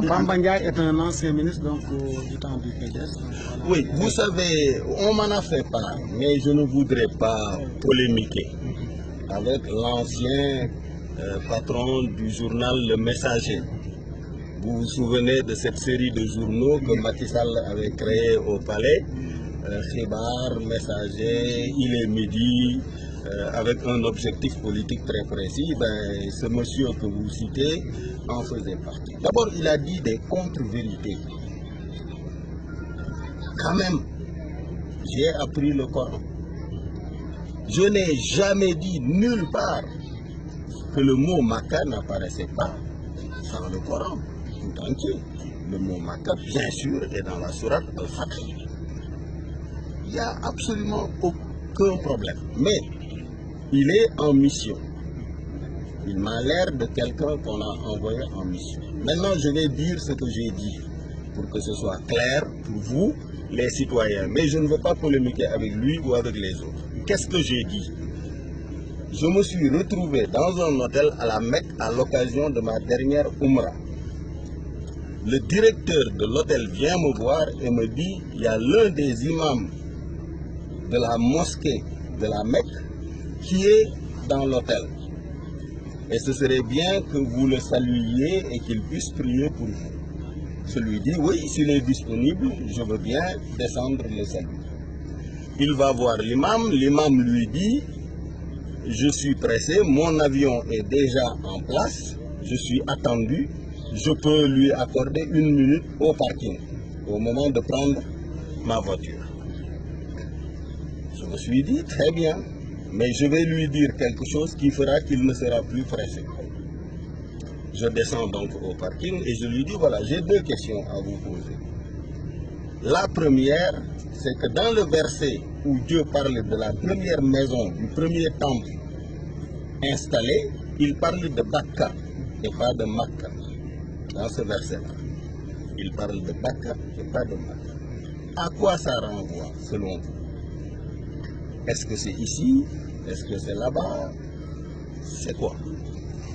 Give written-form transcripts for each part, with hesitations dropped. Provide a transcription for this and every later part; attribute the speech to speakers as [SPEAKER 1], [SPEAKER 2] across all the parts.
[SPEAKER 1] Bamba Ndiaye est un ancien ministre donc, du temps du PDS. Voilà.
[SPEAKER 2] Oui, vous savez, on m'en a fait part, mais je ne voudrais pas polémiquer avec l'ancien patron du journal Le Messager. Vous vous souvenez de cette série de journaux que Macky Sall avait créé au palais, Khibar, Messager, Il est midi, avec un objectif politique très précis. Ben, ce monsieur que vous citez en faisait partie. D'abord, il a dit des contre-vérités. Quand même, j'ai appris le Coran. Je n'ai jamais dit nulle part que le mot Makkah n'apparaissait pas dans le Coran tout entier. Le mot Makkah, bien sûr, est dans la sourate Al-Fath. Il n'y a absolument aucun problème. Mais il est en mission. Il m'a l'air de quelqu'un qu'on a envoyé en mission. Maintenant, je vais dire ce que j'ai dit pour que ce soit clair pour vous, les citoyens. Mais je ne veux pas polémiquer avec lui ou avec les autres. Qu'est-ce que j'ai dit? Je me suis retrouvé dans un hôtel à la Mecque à l'occasion de ma dernière Umrah. Le directeur de l'hôtel vient me voir et me dit, il y a l'un des imams de la mosquée de la Mecque qui est dans l'hôtel. Et ce serait bien que vous le saluiez et qu'il puisse prier pour vous. Je lui dis, oui, s'il est disponible, je veux bien descendre le saluer. Il va voir l'imam, l'imam lui dit, je suis pressé, mon avion est déjà en place, je suis attendu, je peux lui accorder 1 minute au parking, au moment de prendre ma voiture. Je me suis dit, très bien, mais je vais lui dire quelque chose qui fera qu'il ne sera plus pressé. Je descends donc au parking et je lui dis, voilà, j'ai 2 questions à vous poser. La première, c'est que dans le verset où Dieu parle de la première maison, du premier temple installé, il parle de Bakka et pas de Makka. Dans ce verset-là, il parle de Bakka et pas de Makka. À quoi ça renvoie, selon vous? Est-ce que c'est ici? Est-ce que c'est là-bas? C'est quoi?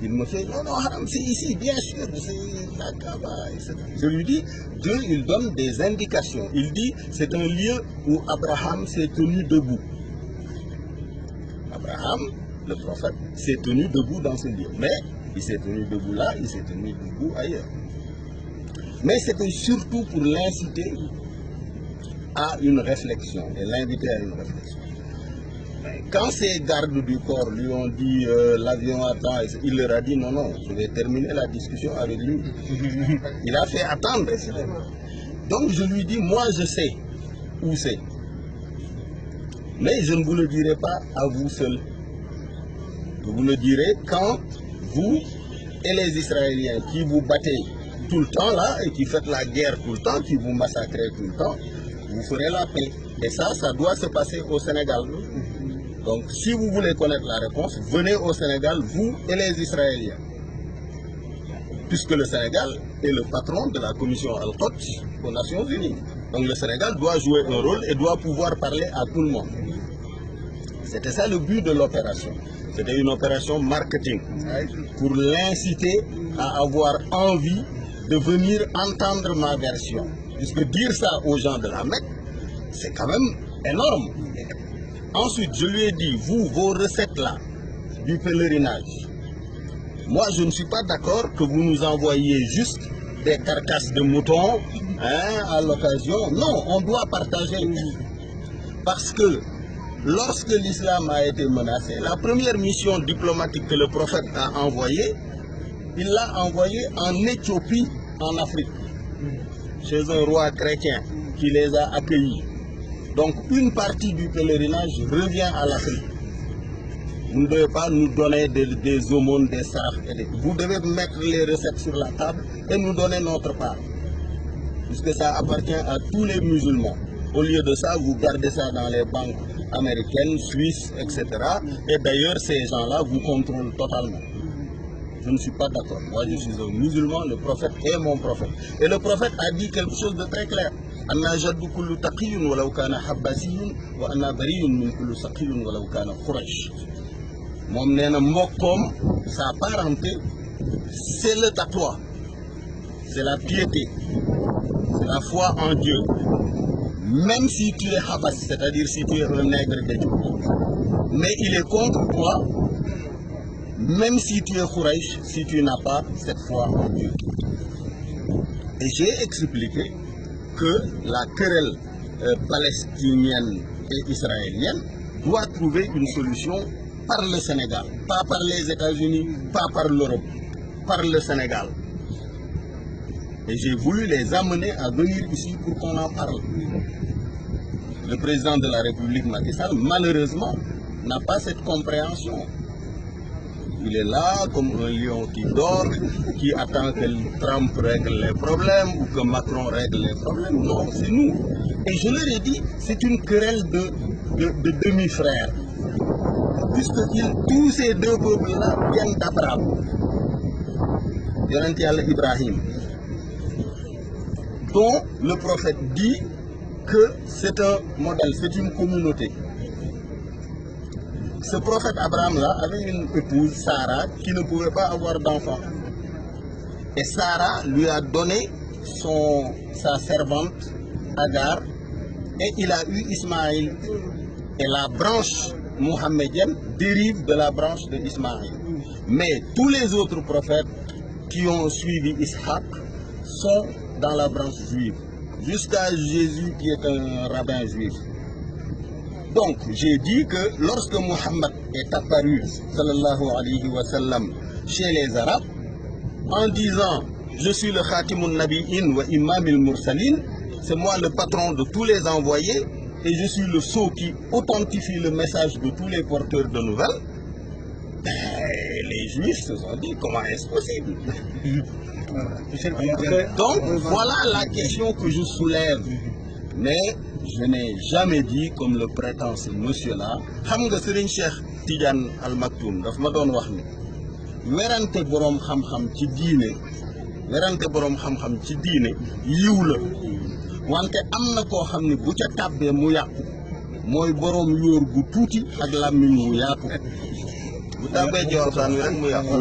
[SPEAKER 2] Il me fait, non, non, c'est ici, bien sûr, c'est la Kaaba, etc. Je lui dis, Dieu, il donne des indications. Il dit, c'est un lieu où Abraham s'est tenu debout. Abraham, le prophète, s'est tenu debout dans ce lieu. Mais il s'est tenu debout là, il s'est tenu debout ailleurs. Mais c'était surtout pour l'inciter à une réflexion et l'inviter à une réflexion. Quand ces gardes du corps lui ont dit l'avion attend, il leur a dit non, non, je vais terminer la discussion avec lui. Il a fait attendre. Donc je lui dis, moi je sais où c'est. Mais je ne vous le dirai pas à vous seul. Je vous le dirai quand vous et les Israéliens qui vous battez tout le temps là et qui faites la guerre tout le temps, qui vous massacrez tout le temps, vous ferez la paix. Et ça doit se passer au Sénégal. Donc, si vous voulez connaître la réponse, venez au Sénégal, vous et les Israéliens. Puisque le Sénégal est le patron de la commission Al-Quds aux Nations Unies. Donc, le Sénégal doit jouer un rôle et doit pouvoir parler à tout le monde. C'était ça le but de l'opération. C'était une opération marketing pour l'inciter à avoir envie de venir entendre ma version. Puisque dire ça aux gens de la Mecque, c'est quand même énorme. Ensuite, je lui ai dit, vous, vos recettes-là, du pèlerinage, moi, je ne suis pas d'accord que vous nous envoyiez juste des carcasses de moutons à l'occasion. Non, on doit partager. Parce que lorsque l'islam a été menacé, la première mission diplomatique que le prophète a envoyée, il l'a envoyée en Éthiopie, en Afrique, chez un roi chrétien qui les a accueillis. Donc une partie du pèlerinage revient à l'Afrique. Vous ne devez pas nous donner des aumônes, des sarres. Vous devez mettre les recettes sur la table et nous donner notre part. Puisque ça appartient à tous les musulmans. Au lieu de ça, vous gardez ça dans les banques américaines, suisses, etc. Et d'ailleurs, ces gens-là vous contrôlent totalement. Je ne suis pas d'accord. Moi, je suis un musulman, le prophète est mon prophète. Et le prophète a dit quelque chose de très clair. Anna jaddu kullu taqiyyun walau kana habbasiyyun wa anna bariyyun min kullu saqiyyun walau kana quraish. Moom nee na mbokkoom, sa parenté, c'est le tatouage. c'est la piété, c'est la foi en Dieu. Même si tu es Habas, c'est-à-dire si tu es un nègre d'Éthiopie, mais il est contre toi, même si tu es Khouraïch, si tu n'as pas cette foi en Dieu. Et j'ai expliqué que la querelle palestinienne et israélienne doit trouver une solution par le Sénégal, pas par les États-Unis, pas par l'Europe, par le Sénégal. Et j'ai voulu les amener à venir ici pour qu'on en parle. Le président de la République, Macky Sall, malheureusement, n'a pas cette compréhension. Il est là comme un lion qui dort, qui attend que Trump règle les problèmes ou que Macron règle les problèmes. Non, c'est nous. Et je leur ai dit, c'est une querelle de demi-frères. Puisque tous ces deux peuples-là viennent d'Abraham. Yonent Yàlla Ibrahim, dont le prophète dit que c'est un modèle, c'est une communauté. Ce prophète Abraham-là avait une épouse, Sarah, qui ne pouvait pas avoir d'enfant. Et Sarah lui a donné sa servante, Agar, et il a eu Ismaïl. Et la branche mohammedienne dérive de la branche de Ismaïl. Mais tous les autres prophètes qui ont suivi Ishaq sont dans la branche juive, jusqu'à Jésus qui est un rabbin juif. Donc, j'ai dit que lorsque Mohammed est apparu, sallallahu alayhi wa sallam, chez les Arabes, en disant « Je suis le Khatimun Nabi'in wa Imam al-Mursalin », c'est moi le patron de tous les envoyés, et je suis le sceau qui authentifie le message de tous les porteurs de nouvelles. Les Juifs se sont dit « Comment est-ce possible ?» Donc, voilà la question que je soulève. Mais je n'ai jamais dit, comme le prétend ce monsieur-là, xam nga Serigne Cheikh Tidiane Al Maktoum daf ma doon wax ni werante boroom xam-xam ci diine yiw la wante am na koo xam ne bu ca tàbbee mu yàqu mooy boroom yóor gu tuuti ak làmmiñ wu yaatu bu tàbbee ci waxtaan wi rek mu yàqu.